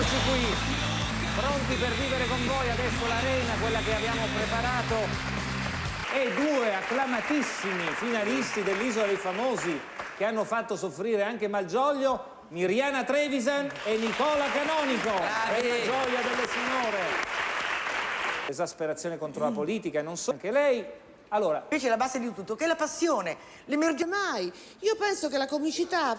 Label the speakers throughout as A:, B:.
A: Eccoci qui, pronti per vivere con voi adesso l'arena, quella che abbiamo preparato, e due acclamatissimi finalisti dell'Isola dei Famosi che hanno fatto soffrire anche Malgioglio, Mirjana Trevisan e Nicola Canonico. È la gioia delle signore. Esasperazione contro la politica e non so, anche lei. Allora,
B: invece la base di tutto, che è la passione, l'emergenza.
C: Mai. Io penso che la comicità,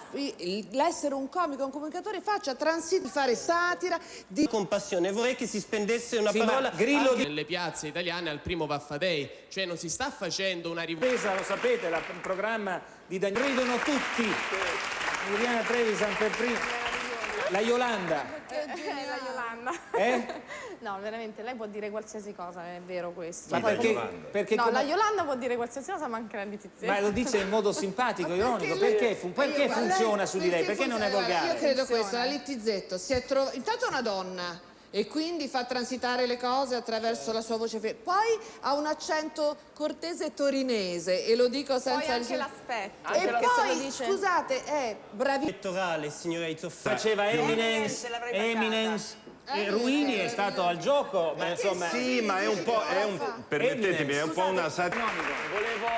C: l'essere un comico, un comunicatore, faccia transito, fare satira, di
D: compassione. Vorrei che si spendesse una parola
A: Grillo
D: anche
E: nelle piazze italiane al primo Vaffa Day, cioè non si sta facendo una
A: ripresa, lo sapete, il programma di Daniele. Ridono tutti. Mirjana Trevisan per prima. La Yolanda.
F: La Yolanda. No, veramente, lei può dire qualsiasi cosa, è vero questo.
A: Ma perché
F: no, la Yolanda può dire qualsiasi cosa, ma anche la Letizia.
A: Ma lo dice in modo simpatico, ironico. Perché funziona su di lei? Perché non è volgare?
C: Io credo questo, la Littizzetto si è trovata... Intanto è una donna e quindi fa transitare le cose attraverso la sua voce. Poi ha un accento cortese torinese, e lo dico senza...
F: Poi anche l'aspetto.
C: E poi, scusate, è bravissima.
D: elettorale, signora Izzoffa.
A: Faceva Eminence. Ruini è stato al gioco, ma insomma...
G: Sì, ma è un po', permettetemi, è un po' una satira.
H: Volevo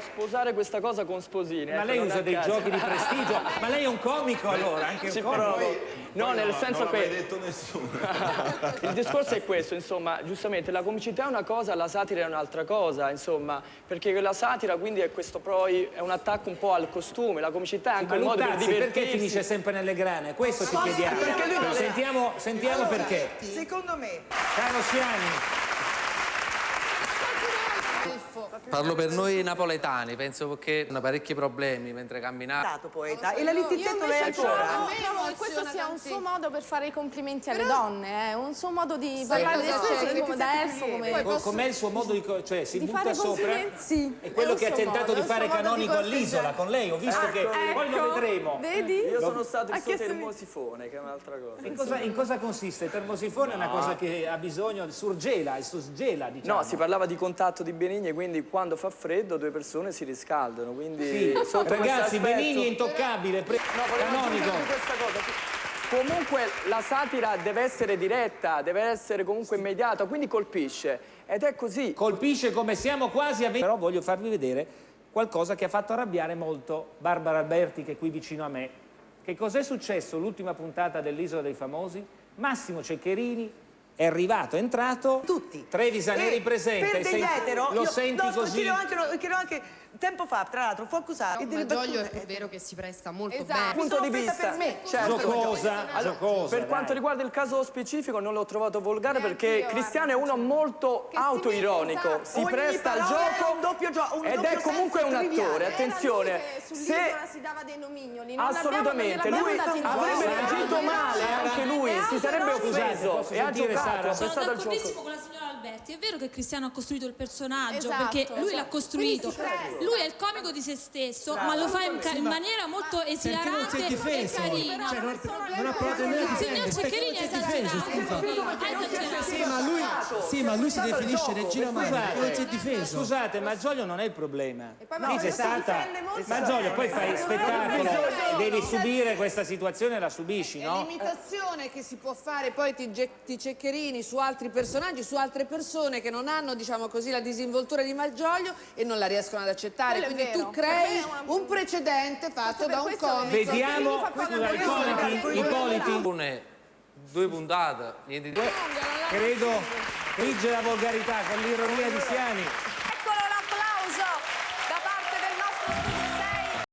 H: sposare questa cosa con Sposini.
A: Ma lei usa dei giochi di prestigio? Ma lei è un comico allora, anche un comico?
H: No, nel senso che...
G: Non l'ha detto nessuno.
H: Il discorso è questo, insomma, giustamente, la comicità è una cosa, la satira è un'altra cosa, insomma, perché la satira quindi è questo poi, è un attacco un po' al costume, la comicità è anche un modo per divertirsi.
A: Perché finisce sempre nelle grane? Questo ci chiediamo. Sentiamo perché.
B: Secondo me.
A: Carlo Siani.
I: Parlo per noi napoletani, penso che hanno parecchi problemi mentre camminate.
B: Stato poeta. E la Littizzetto lei ancora?
F: Trovo che questo sia un suo modo per fare i complimenti alle donne, un suo modo di parlare delle sue come da elfo.
A: Com'è il suo modo di... cioè si butta sopra?
F: Sì.
A: È quello che ha tentato di fare Canonico all'Isola con lei, ho visto che... Poi lo vedremo.
F: Vedi?
H: Io sono stato il suo termosifone, che è un'altra cosa.
A: In cosa consiste? Il termosifone è una cosa che ha bisogno, surgela, diciamo.
H: No, si parlava di contatto di Benigni, quindi quando fa freddo due persone si riscaldano, quindi
A: ragazzi, Benigni è intoccabile, Canonico.
H: Questa cosa. Comunque la satira deve essere diretta, deve essere comunque immediata, quindi colpisce, ed è così.
A: Colpisce come siamo quasi a... Però voglio farvi vedere qualcosa che ha fatto arrabbiare molto Barbara Alberti, che è qui vicino a me. Che cos'è successo l'ultima puntata dell'Isola dei Famosi? Massimo Ceccherini è arrivato, è entrato,
B: tutti.
A: Trevisan eri presente.
B: Per degli etero,
A: lo senti così?
B: Chiedo anche tempo fa, tra l'altro, fu accusato.
J: Malgioglio è vero che si presta molto bene.
H: Punto di vista
B: per me.
A: Giocosa.
H: Per quanto riguarda il caso specifico non l'ho trovato volgare perché Cristiano è uno molto autoironico, si presta al gioco ed è comunque un attore, attenzione.
F: Se si dava dei nomignoli,
H: assolutamente, lui avrebbe reagito male, anche lui si sarebbe offeso e ha giocato.
K: Sono d'accordissimo con la signora Alberti. È vero che Cristiano ha costruito il personaggio, perché lui l'ha costruito. Lui è il comico di se stesso, ma lo fa in maniera molto esilarante e carina.
L: Cioè, non ha provato nemmeno a
K: Signor Ceccherini è esagerato.
L: Sì, ma lui si definisce Regina Marco, non si è difeso.
A: Scusate, Malgioglio non è il problema. Lì c'è stata... Malgioglio, poi fai spettacolo, devi subire questa situazione, la subisci, no?
C: È l'imitazione che si può fare poi di Ceccherini su altri personaggi, su altre persone che non hanno, diciamo così, la disinvoltura di Malgioglio e non la riescono ad accettare. Quindi tu crei un precedente fatto da un comico.
A: Vediamo, Ippoliti.
I: Due puntate, niente di...
A: Credo frigge la volgarità con l'ironia di Siani.